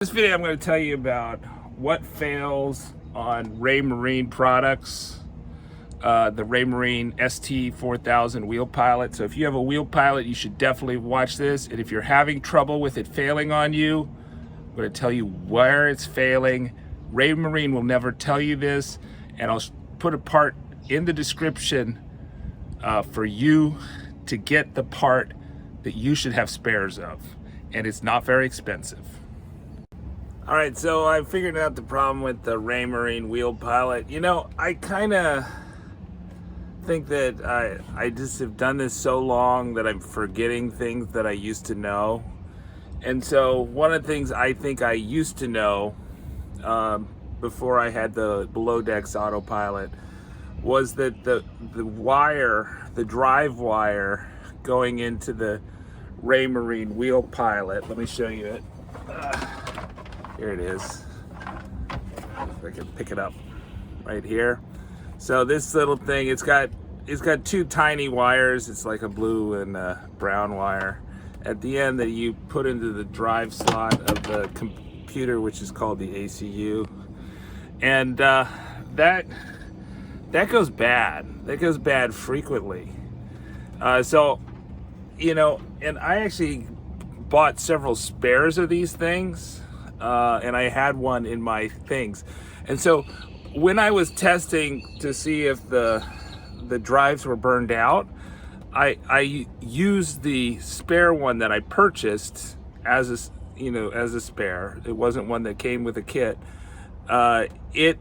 This video I'm going to tell you about what fails on Raymarine products, the Raymarine ST4000 wheel pilot. So if you have a wheel pilot, you should definitely watch this. And if you're having trouble with it failing on you, I'm going to tell you where it's failing. Raymarine will never tell you this, and I'll put a part in the description for you to get the part that you should have spares of. And it's not very expensive. All right, so I figured out the problem with the Raymarine wheel pilot. You know, I kind of think that I just have done this so long that I'm forgetting things that I used to know. And so one of the things I think I used to know before I had the below decks autopilot was that the wire, the drive wire going into the Raymarine wheel pilot, let me show you it. Here it is. If I can pick it up right here. So this little thing, it's got two tiny wires. It's like a blue and a brown wire at the end that you put into the drive slot of the computer, which is called the ACU. And that goes bad. That goes bad frequently. So, you know, and I actually bought several spares of these things. And I had one in my things. And so when I was testing to see if the drives were burned out, I used the spare one that I purchased as a spare. It wasn't one that came with a kit. It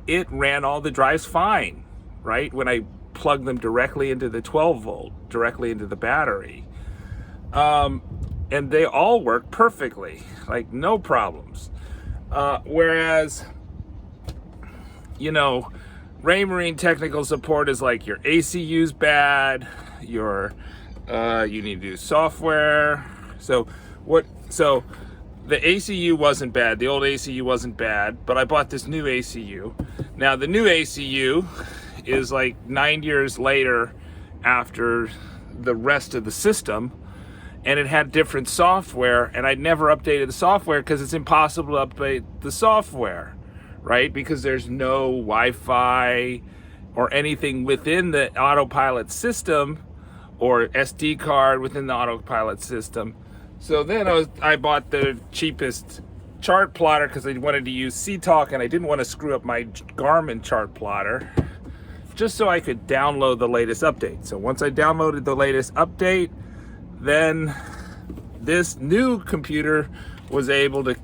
ran all the drives fine, right? When I plugged them directly into the 12 volt, directly into the battery. And they all work perfectly, like no problems. Whereas, you know, Raymarine technical support is like your ACU's bad, you need to do software. So the ACU wasn't bad, the old ACU wasn't bad, but I bought this new ACU. Now the new ACU is like 9 years later after the rest of the system. And it had different software, and I'd never updated the software because it's impossible to update the software, right? Because there's no Wi-Fi or anything within the autopilot system or SD card within the autopilot system. So then I bought the cheapest chart plotter because I wanted to use CTalk and I didn't want to screw up my Garmin chart plotter, just so I could download the latest update. So once I downloaded the latest update, then this new computer was able to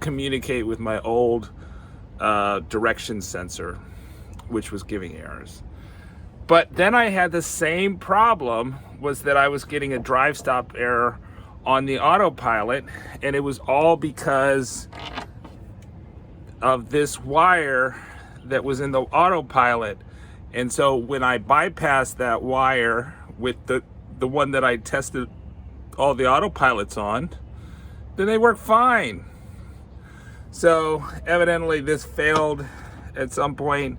communicate with my old direction sensor, which was giving errors. But then I had the same problem, was that I was getting a drive stop error on the autopilot, and it was all because of this wire that was in the autopilot. And so when I bypassed that wire with the one that I tested all the autopilots on, then they work fine. So evidently this failed at some point.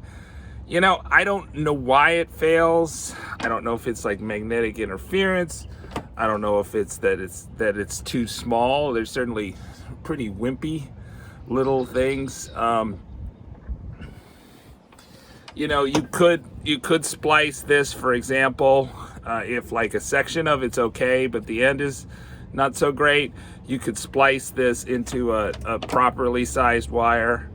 You know, I don't know why it fails. I don't know if it's like magnetic interference. I don't know if it's that it's too small. There's certainly pretty wimpy little things. You know, you could splice this, for example. If like a section of it's okay, but the end is not so great, you could splice this into a properly sized wire.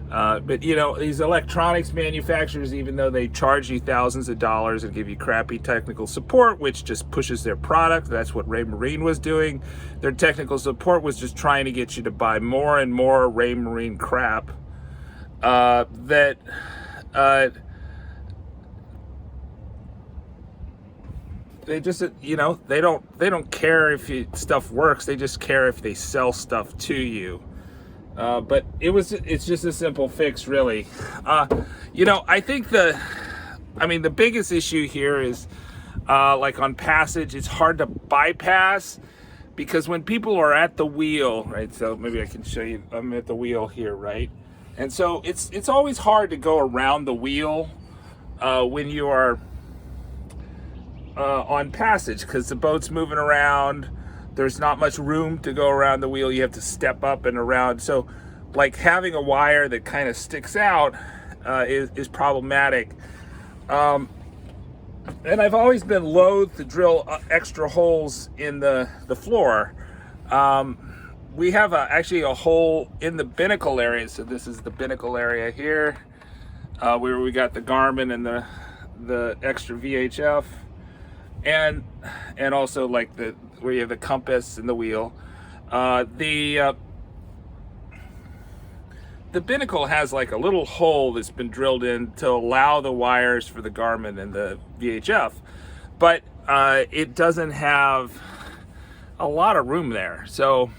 But you know, these electronics manufacturers, even though they charge you thousands of dollars and give you crappy technical support, which just pushes their product, that's what Raymarine was doing. Their technical support was just trying to get you to buy more and more Raymarine crap they just, you know, they don't care if stuff works. They just care if they sell stuff to you. But it's just a simple fix, really. You know, I think the biggest issue here is like on passage, it's hard to bypass because when people are at the wheel, right? So maybe I can show you. I'm at the wheel here, right? And so it's always hard to go around the wheel when you are on passage, because the boat's moving around, there's not much room to go around the wheel. You have to step up and around. So like having a wire that kind of sticks out is problematic. And I've always been loath to drill extra holes in the floor. We have actually a hole in the binnacle area. So this is the binnacle area here, where we got the Garmin and the extra VHF, and also like where you have the compass and the wheel. The binnacle has like a little hole that's been drilled in to allow the wires for the Garmin and the VHF, but it doesn't have a lot of room there. So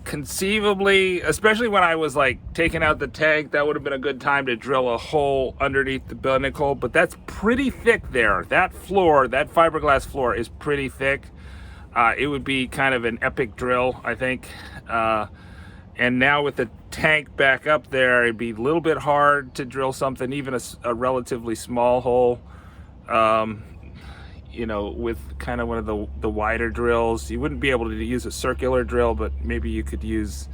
conceivably, especially when I was like taking out the tank, that would have been a good time to drill a hole underneath the binnacle, but that's pretty thick there. That floor, that fiberglass floor is pretty thick. It would be kind of an epic drill, I think. And now with the tank back up there, it'd be a little bit hard to drill something, even a relatively small hole. You know, with kind of one of the wider drills. You wouldn't be able to use a circular drill, but maybe you could use,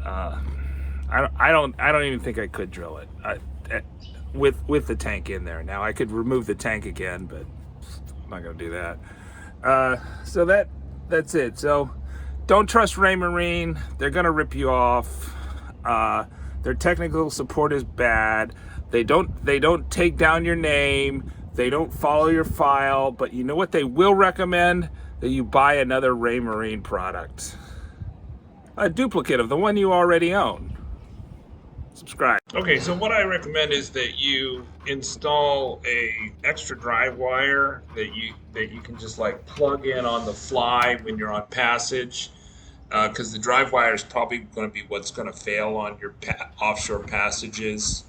I don't even think I could drill it with the tank in there. Now I could remove the tank again, but I'm not gonna do that. So that's it. So don't trust Raymarine. They're gonna rip you off. Their technical support is bad. They don't take down your name. They don't follow your file, but you know what they will recommend? That you buy another Raymarine product. A duplicate of the one you already own. Subscribe. Okay, so what I recommend is that you install a extra drive wire that you can just like plug in on the fly when you're on passage, because the drive wire is probably going to be what's going to fail on your offshore passages.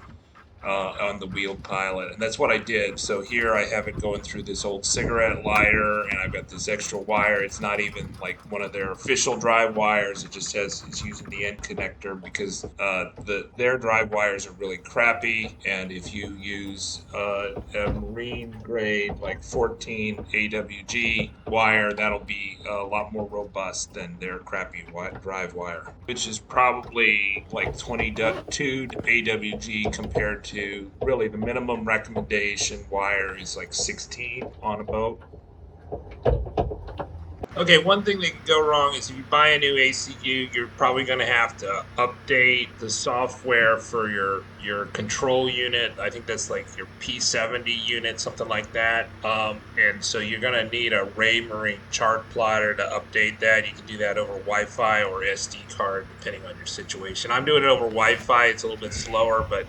On the wheelpilot, and that's what I did. So here I have it going through this old cigarette lighter, and I've got this extra wire. It's not even like one of their official drive wires. It just it's using the end connector, because their drive wires are really crappy, and if you use a marine grade like 14 AWG wire, that'll be a lot more robust than their crappy drive wire, which is probably like 22 AWG compared to really the minimum recommendation wire is like 16 on a boat. Okay, one thing that could go wrong is if you buy a new ACU, you're probably going to have to update the software for your control unit. I think that's like your P70 unit, something like that. And so you're going to need a Raymarine chart plotter to update that. You can do that over Wi-Fi or SD card, depending on your situation. I'm doing it over Wi-Fi. It's a little bit slower, but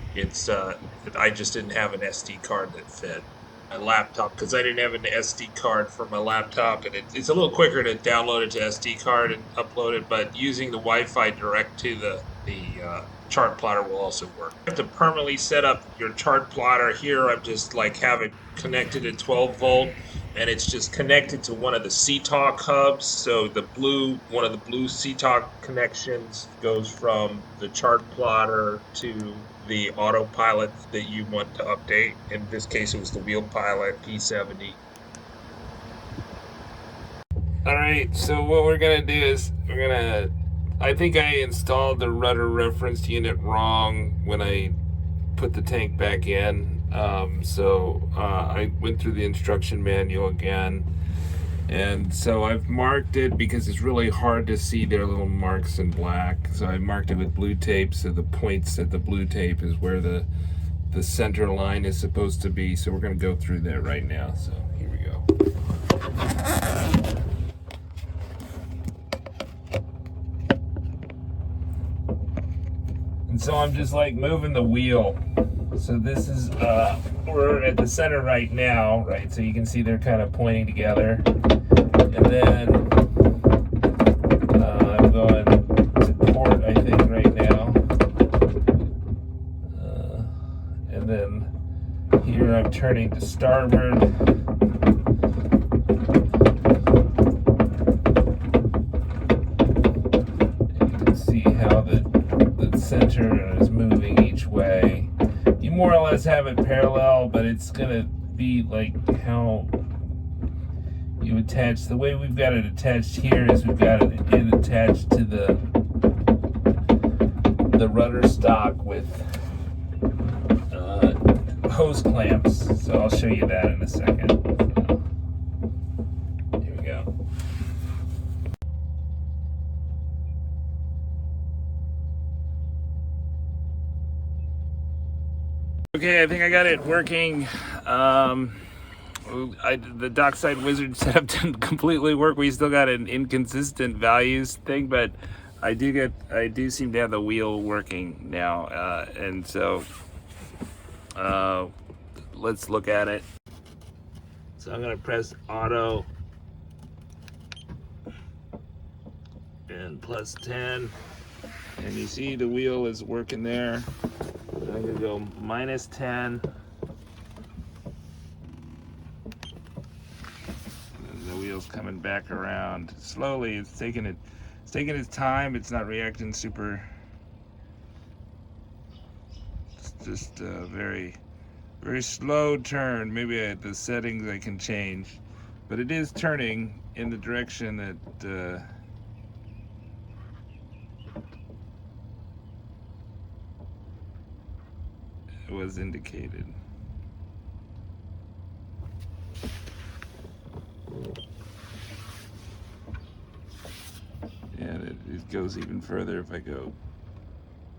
I just didn't have an SD card that fit my laptop, because I didn't have an SD card for my laptop, and it's a little quicker to download it to SD card and upload it, but using the Wi-Fi direct to the chart plotter will also work. You have to permanently set up your chart plotter. Here I'm just like have it connected to 12 volt, and it's just connected to one of the CTOC hubs. So one of the blue CTOC connections goes from the chart plotter to the autopilot that you want to update. In this case, it was the wheelpilot P70. All right, so what we're gonna do is I think I installed the rudder reference unit wrong when I put the tank back in. So I went through the instruction manual again. And so I've marked it because it's really hard to see their little marks in black. So I marked it with blue tape, so the points at the blue tape is where the center line is supposed to be. So we're going to go through that right now. So here we go. And so I'm just like moving the wheel. So this is, we're at the center right now, right? So you can see they're kind of pointing together. And then I'm going to port, I think, right now. And then here I'm turning to starboard. And you can see how the center is moving each way. You more or less have it parallel, but it's going to be like how you attach, the way we've got it attached here is we've got it attached to the rudder stock with hose clamps. So I'll show you that in a second. So, here we go. Okay, I think I got it working. The dockside wizard setup didn't completely work. We still got an inconsistent values thing, but I do seem to have the wheel working now, and so let's look at it. So I'm gonna press auto and plus 10, and you see the wheel is working there. I'm gonna go minus 10. The wheel's coming back around slowly. It's taking its time. It's not reacting super. It's just a very, very slow turn. Maybe the settings I can change, but it is turning in the direction that was indicated. And it goes even further if I go.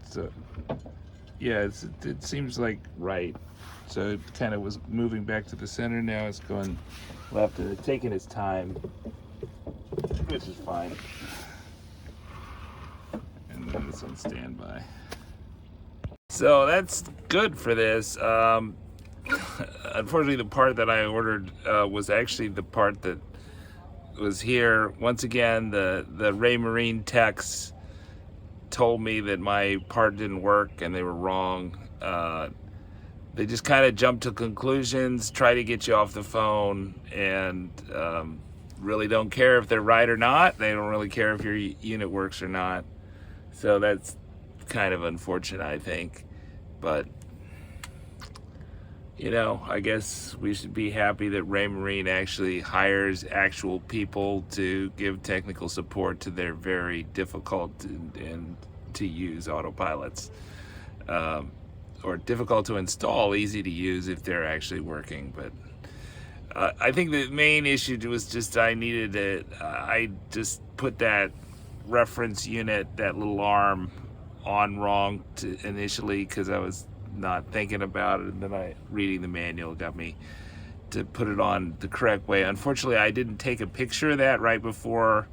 So yeah, it seems like right. So it kind of was moving back to the center. Now it's going left, and it's taking its time, which is fine. And then it's on standby. So that's good for this. Unfortunately, the part that I ordered was actually the part that was here. Once again, the Raymarine techs told me that my part didn't work, and they were wrong. They just kind of jump to conclusions, try to get you off the phone, and really don't care if they're right or not. They don't really care if your unit works or not. So that's kind of unfortunate, I think. But you know, I guess we should be happy that Raymarine actually hires actual people to give technical support to their very difficult and to use autopilots, or difficult to install, easy to use if they're actually working. But I think the main issue was just I needed it. I just put that reference unit, that little arm, on wrong initially because I was not thinking about it, and then reading the manual got me to put it on the correct way. Unfortunately, I didn't take a picture of that right before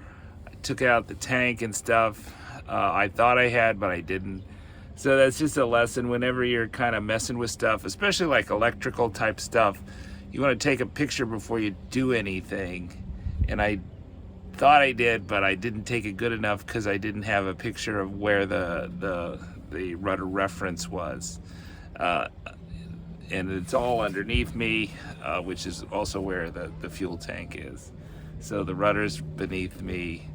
I took out the tank and stuff. I thought I had, but I didn't. So that's just a lesson. Whenever you're kind of messing with stuff, especially like electrical type stuff, you want to take a picture before you do anything. And I thought I did, but I didn't take it good enough because I didn't have a picture of where the rudder reference was. And it's all underneath me, which is also where the fuel tank is. So the rudder's beneath me,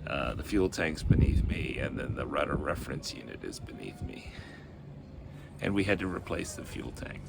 the fuel tank's beneath me, and then the rudder reference unit is beneath me. And we had to replace the fuel tank.